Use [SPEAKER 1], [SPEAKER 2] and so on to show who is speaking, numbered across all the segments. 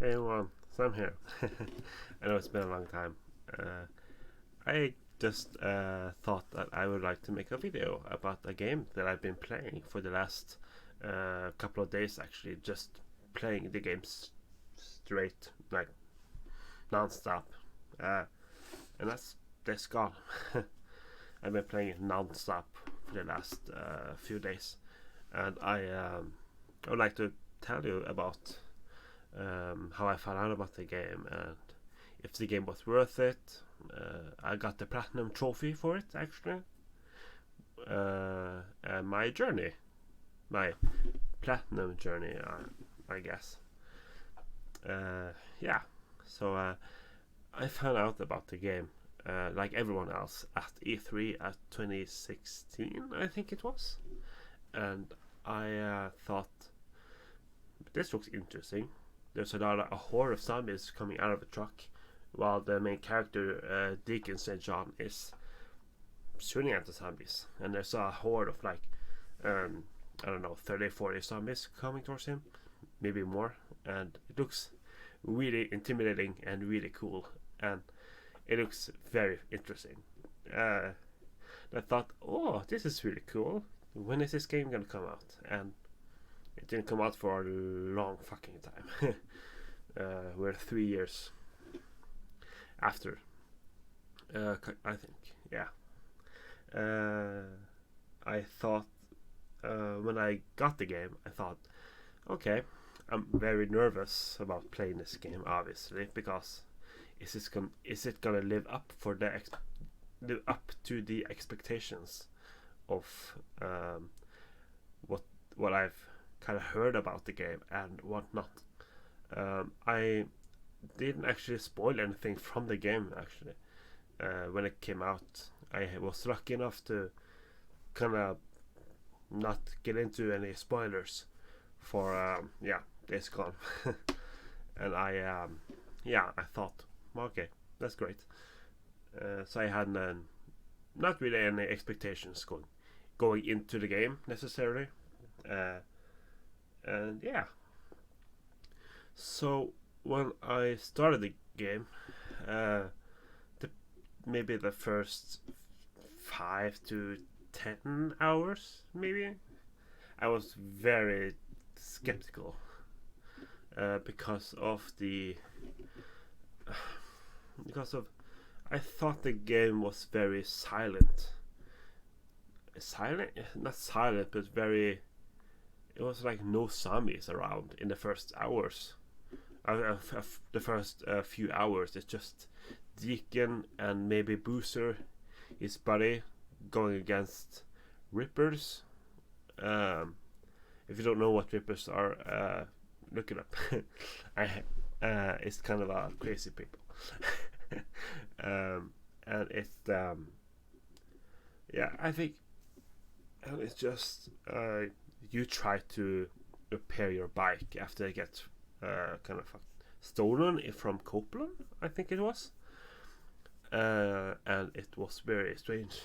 [SPEAKER 1] Hey everyone, Sam here. I know it's been a long time. I just thought that I would like to make a video about a game that I've been playing for the last couple of days actually, just playing the game straight, like non-stop. Uh, and that's Days Gone. I've been playing it non-stop for the last few days. And I would like to tell you about how I found out about the game and if the game was worth it. I got the platinum trophy for it actually, and my platinum journey, I guess. Yeah, so I found out about the game like everyone else at E3 at 2016, I think it was, and I thought this looks interesting. There's a horde of zombies coming out of a truck, while the main character, Deacon St. John, is shooting at the zombies. And there's a horde of like, I don't know, 30, 40 zombies coming towards him, maybe more. And it looks really intimidating and really cool. And it looks very interesting. I thought, oh, this is really cool. When is this game gonna come out? And it didn't come out for a long fucking time. We're 3 years after. I think, yeah. I thought when I got the game, I thought, okay, I'm very nervous about playing this game, obviously, because is it gonna live up to the expectations of what I've kind of heard about the game and whatnot. I didn't actually spoil anything from the game actually. When it came out, I was lucky enough to kind of not get into any spoilers for Days Gone, and I thought, okay, that's great. So I had not really any expectations going into the game necessarily, and yeah. So when I started the game, uh, the maybe the first 5 to 10 hours, maybe I was very skeptical because of the because of I thought the game was very silent. Silent, not silent, but very. It was like no zombies around in the first hours. The first few hours, it's just Deacon and maybe Boozer, his buddy, going against Rippers. Um, if you don't know what Rippers are, look it up. It's kind of a crazy people. And it's yeah, I think, and it's just you try to repair your bike after it gets kind of stolen from Copeland, I think it was, and it was very strange.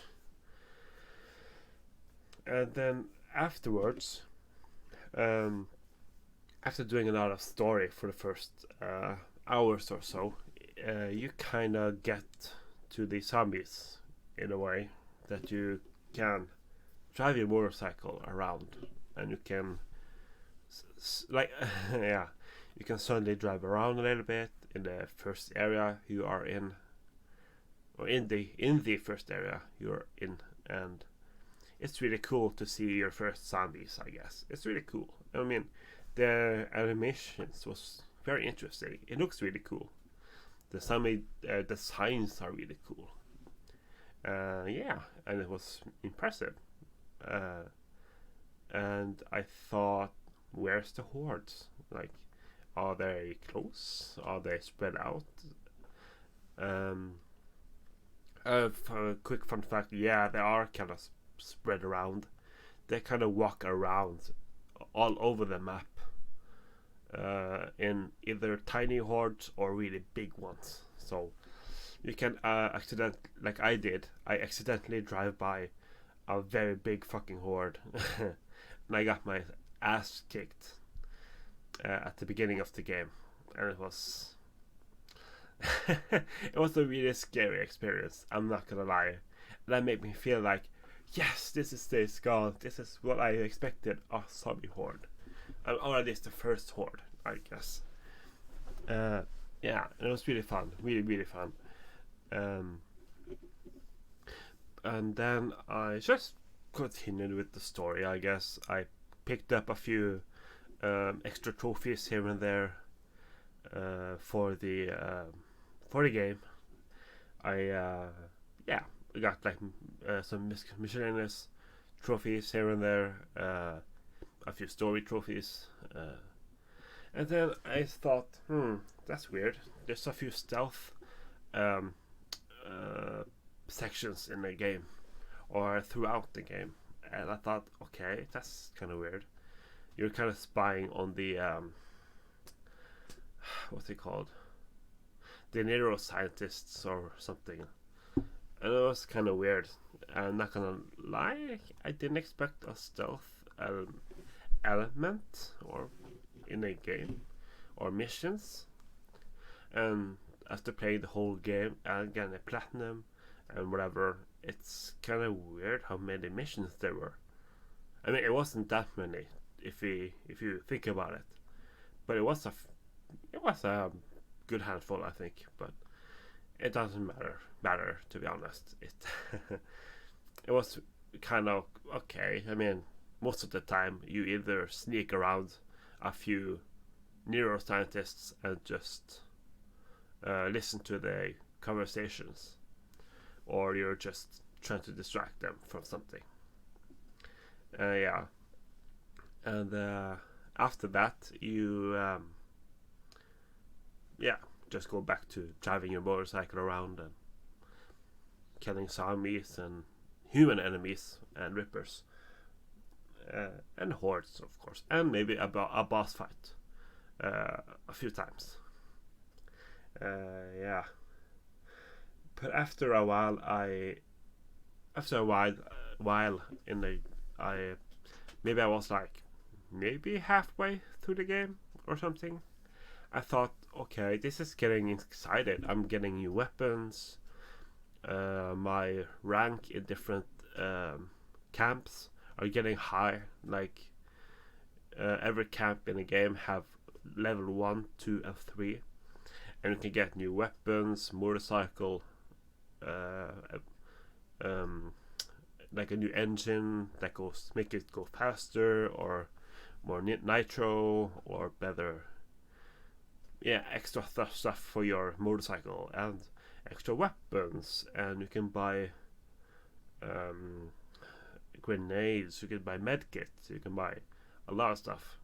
[SPEAKER 1] And then afterwards, um, after doing a lot of story for the first hours or so, you kind of get to the zombies in a way that you can drive your motorcycle around, and you can like yeah, you can suddenly drive around a little bit in the first area you are in, or in the first area you're in, and it's really cool to see your first zombies. I guess it's really cool. I mean, the animations was very interesting. It looks really cool. The zombie designs are really cool. Yeah, and it was impressive. Uh, and I thought, where's the hordes? Like, are they close? Are they spread out? Um, for a quick fun fact, yeah, they are kind of spread around. They kind of walk around all over the map, in either tiny hordes or really big ones. So you can like I did. I accidentally drive by a very big fucking horde, and I got my ass kicked at the beginning of the game. and it was it was a really scary experience. I'm not gonna lie. That made me feel like, yes, this is Days Gone. This is what I expected. A zombie horde, or at least the first horde, I guess. Yeah, it was really fun, really fun. Um, and then I just continued with the story. I guess I picked up a few extra trophies here and there for the game. I yeah, I got like some miscellaneous trophies here and there, a few story trophies, and then I thought, that's weird. There's a few stealth um, uh, sections in the game or throughout the game, and I thought, okay, that's kind of weird. You're kind of spying on the what's it called? The neuroscientists or something. And it was kind of weird. I'm not gonna lie, I didn't expect a stealth element or in a game or missions. And after playing the whole game and getting a platinum and whatever, it's kind of weird how many missions there were. I mean, it wasn't that many if you think about it, but it was a good handful, I think. But it doesn't matter to be honest. It was kind of okay. I mean, most of the time you either sneak around a few neuroscientists and just listen to the conversations, or you're just trying to distract them from something. Yeah, and after that you yeah, just go back to driving your motorcycle around and killing zombies and human enemies and rippers, and hordes, of course, and maybe a boss fight a few times. Yeah, but after a while in the maybe I was like maybe halfway through the game or something. I thought, okay, this is getting excited. I'm getting new weapons. My rank in different camps are getting high. Like every camp in the game have level 1, 2, and 3, and you can get new weapons, motorcycle, like a new engine that make it go faster, or more nitro, or better. Yeah, extra stuff for your motorcycle and extra weapons, and you can buy grenades, you can buy medkits, you can buy a lot of stuff.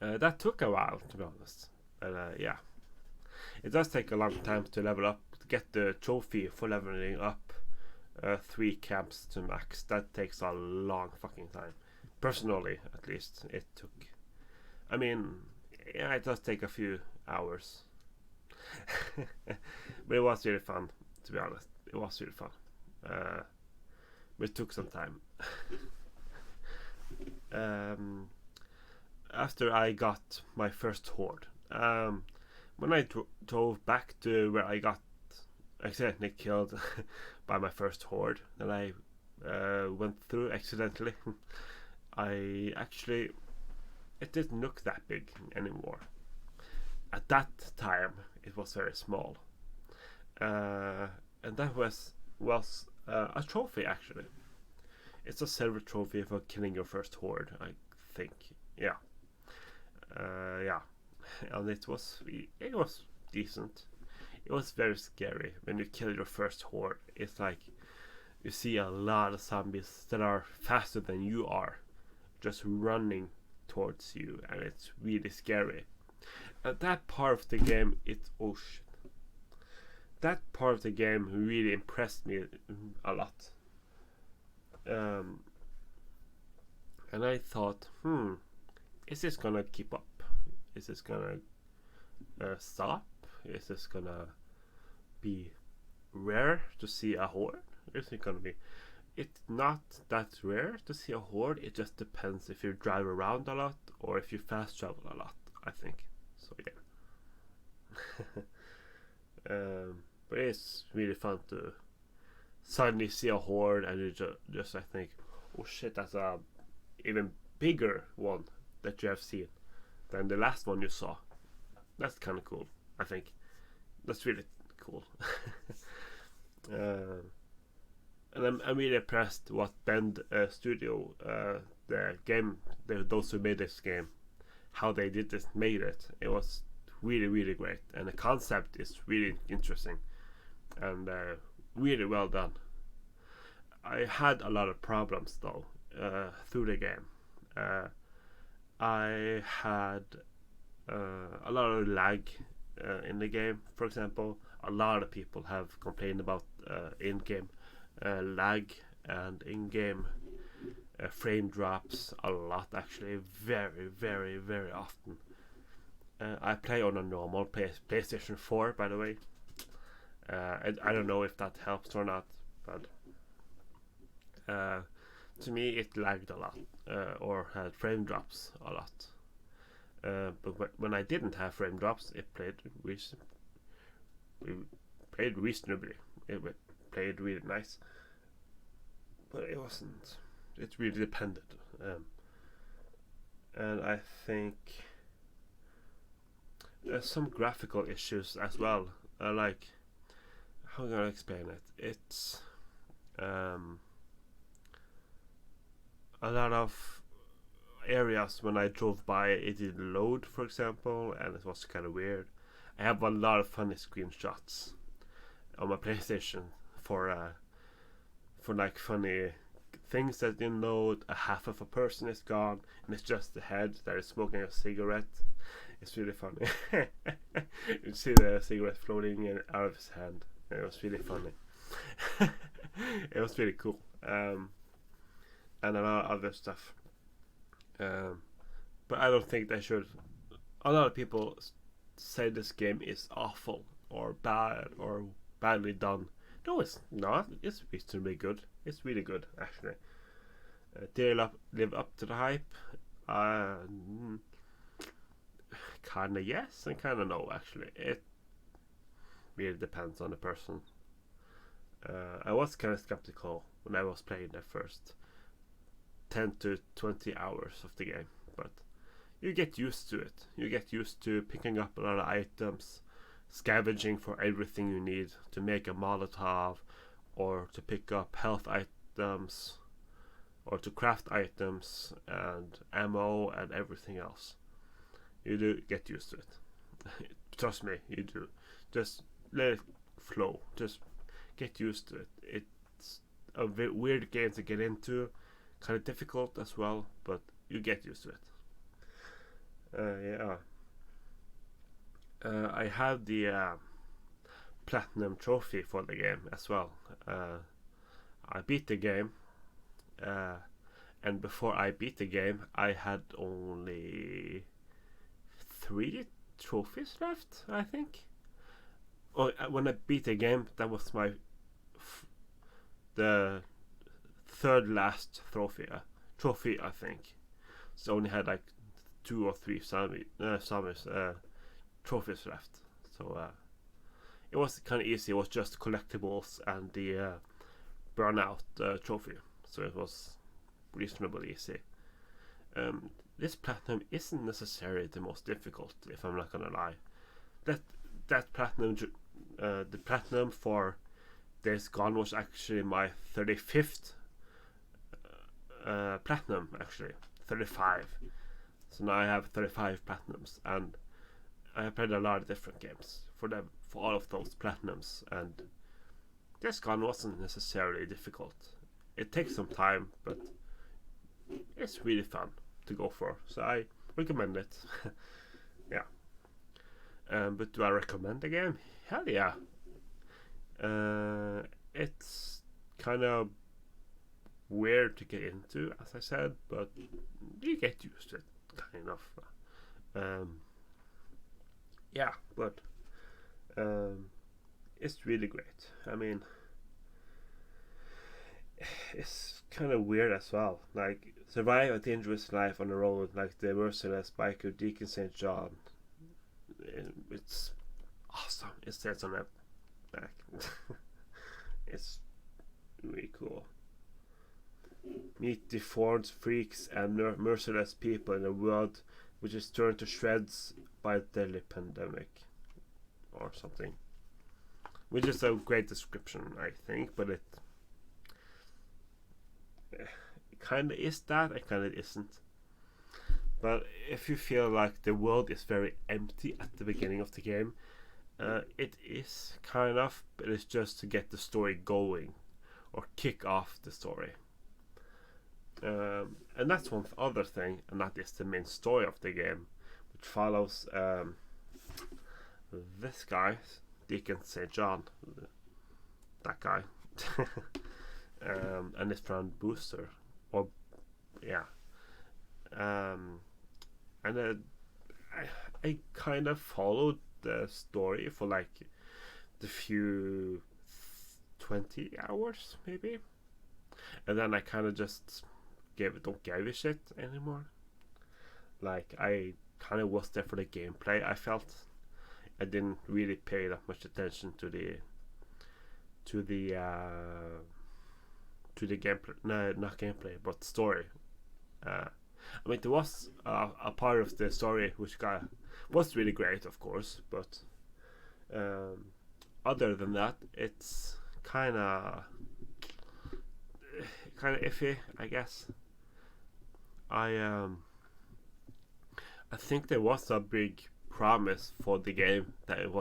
[SPEAKER 1] That took a while, to be honest. Yeah, it does take a long time to level up, to get the trophy for leveling up 3 camps to max. That takes a long fucking time. Personally, at least, it took. I mean, yeah, it does take a few hours. But it was really fun, to be honest. It was really fun. But it took some time. After I got my first horde, when I drove back to where I got accidentally killed by my first horde that I went through accidentally, I actually, it didn't look that big anymore. At that time, it was very small, and that was a trophy actually. It's a silver trophy for killing your first horde, I think. Yeah, yeah, and it was decent. It was very scary when you kill your first horde. It's like you see a lot of zombies that are faster than you are, just running towards you, and it's really scary. And that part of the game, that part of the game really impressed me a lot. And I thought, is this gonna keep up? Is this gonna stop? Is this gonna be rare to see a horde? Is it gonna be? It's not that rare to see a horde. It just depends if you drive around a lot or if you fast travel a lot, I think. So But it's really fun to suddenly see a horde and you just I think, oh shit, that's a even bigger one that you have seen than the last one you saw. That's kind of cool. I think that's really cool. And I'm really impressed what Bend Studio, those who made this game, how they made it. It was really, really great, and the concept is really interesting and really well done. I had a lot of problems though through the game. I had a lot of lag in the game. For example, a lot of people have complained about in-game lag and in-game frame drops a lot, actually, very, very, very often. I play on a normal PlayStation 4, by the way. I don't know if that helps or not, but to me it lagged a lot or had frame drops a lot. But when I didn't have frame drops, it played reasonably. It played really nice, but it wasn't. It really depended, and I think some graphical issues as well. Like, how am I gonna explain it? It's a lot of areas when I drove by it didn't load, for example, and it was kind of weird. I have a lot of funny screenshots on my PlayStation for like funny things that didn't load. A half of a person is gone, and it's just the head that is smoking a cigarette. It's really funny. You see the cigarette floating out of his hand. It was really funny. It was really cool. And a lot of other stuff. But I don't think they should. A lot of people say this game is awful or bad or badly done. No, it's not. It's reasonably good. It's really good, actually. Did it live up to the hype? Kinda yes and kinda no, actually. It really depends on the person. I was kind of skeptical when I was playing the first 10 to 20 hours of the game, but you get used to it. You get used to picking up a lot of items, scavenging for everything you need to make a Molotov, or to pick up health items, or to craft items and ammo and everything else. You do get used to it. Trust me, you do. Just let it flow. Just get used to it. It's a weird game to get into, kind of difficult as well, but you get used to it. I have the platinum trophy for the game as well. I beat the game, and before I beat the game, I had only 3 trophies left, I think. Oh, when I beat the game, that was the third last trophy, I think. So I only had like 2 or 3 Samus trophies left. So it was kind of easy. It was just collectibles and the burnout trophy. So it was reasonably easy. This platinum isn't necessarily the most difficult, if I'm not gonna lie. That platinum, the platinum for Days Gone was actually my 35th platinum, actually 35. So now I have 35 platinums, and I have played a lot of different games for all of those platinums, and Days Gone wasn't necessarily difficult. It takes some time, but it's really fun to go for, so I recommend it. Yeah. But do I recommend the game? Hell yeah. It's kind of weird to get into, as I said, but you get used to it, kind of. Yeah, but it's really great. I mean, it's kind of weird as well. Like, survive a dangerous life on the road, like the merciless biker Deacon St. John. It's awesome. It says on the back. It's really cool. Meet deformed freaks and merciless people in a world which is turned to shreds by a deadly pandemic, or something. Which is a great description, I think, but it kind of is that, it kind of isn't. But if you feel like the world is very empty at the beginning of the game, it is kind of, but it's just to get the story going or kick off the story. And that's one other thing, and that is the main story of the game, which follows this guy, Deacon St. John, that guy, and his friend Booster, or yeah, and I kind of followed the story for like the few 20 hours maybe, and then I kind of just don't give a shit anymore. Like, I kind of was there for the gameplay. I felt I didn't really pay that much attention to the gameplay. No, not gameplay, but story. I mean, there was a part of the story which was really great, of course, but other than that, it's kind of iffy, I guess. I think there was a big promise for the game, that it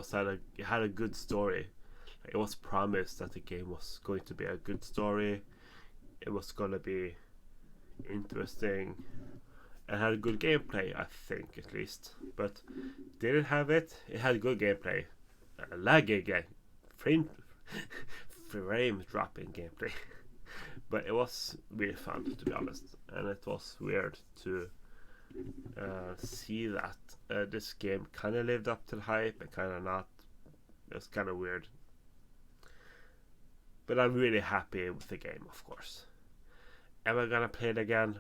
[SPEAKER 1] had a good story. It was promised that the game was going to be a good story. It was going to be interesting and had a good gameplay, I think, at least. But did it have it? It had good gameplay, laggy frame dropping gameplay. But it was really fun, to be honest, and it was weird to see that this game kind of lived up to the hype and kind of not. It was kind of weird, but I'm really happy with the game, of course. Am I gonna play it again?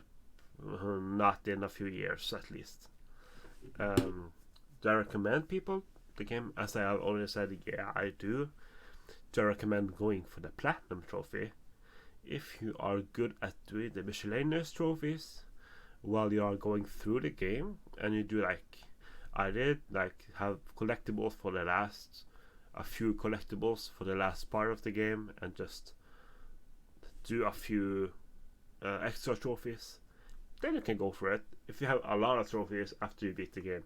[SPEAKER 1] Not in a few years, at least. Do I recommend people the game? As I have already said, yeah, I do. Do I recommend going for the Platinum Trophy? If you are good at doing the miscellaneous trophies while you are going through the game, and you do like I did, like have collectibles for a few collectibles for the last part of the game, and just do a few extra trophies, then you can go for it. If you have a lot of trophies after you beat the game,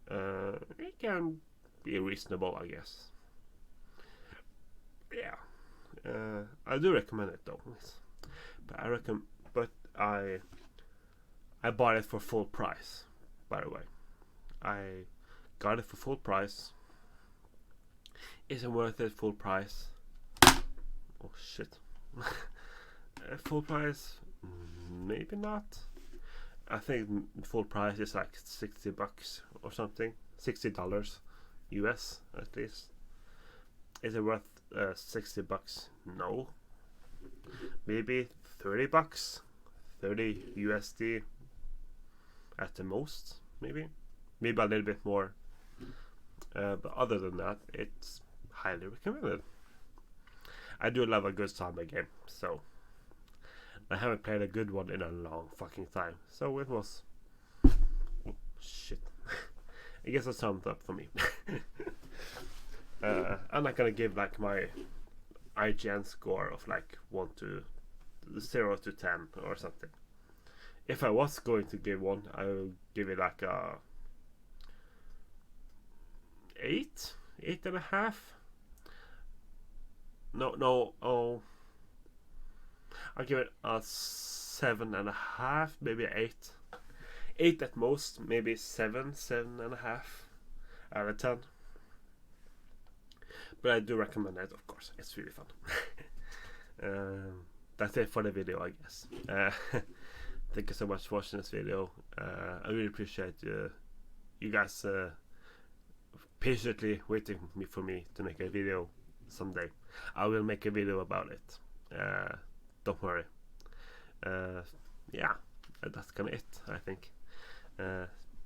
[SPEAKER 1] it can be reasonable, I guess. Yeah. I do recommend it though, but I bought it for full price. By the way, I got it for full price. Is it worth it full price? Oh shit! Full price? Maybe not. I think full price is like $60 or something. $60 US at least. Is it worth $60? No. Maybe $30, 30 USD at the most. Maybe a little bit more. But other than that, it's highly recommended. I do love a good zombie game, so I haven't played a good one in a long fucking time. So it was shit. I guess a thumbs up for me. I'm not gonna give like my IGN score of like 0 to 10 or something. If I was going to give one, I would give it like a 8.5. No. Oh, I'll give it a 7.5, maybe 8. 8 at most, maybe 7.5 out of 10. But I do recommend it, of course. It's really fun. That's it for the video, I guess. Thank you so much for watching this video. I really appreciate you guys patiently waiting for me to make a video someday. I will make a video about it. Don't worry. Yeah, that's kind of it, I think.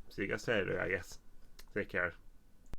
[SPEAKER 1] See you guys later, I guess. Take care.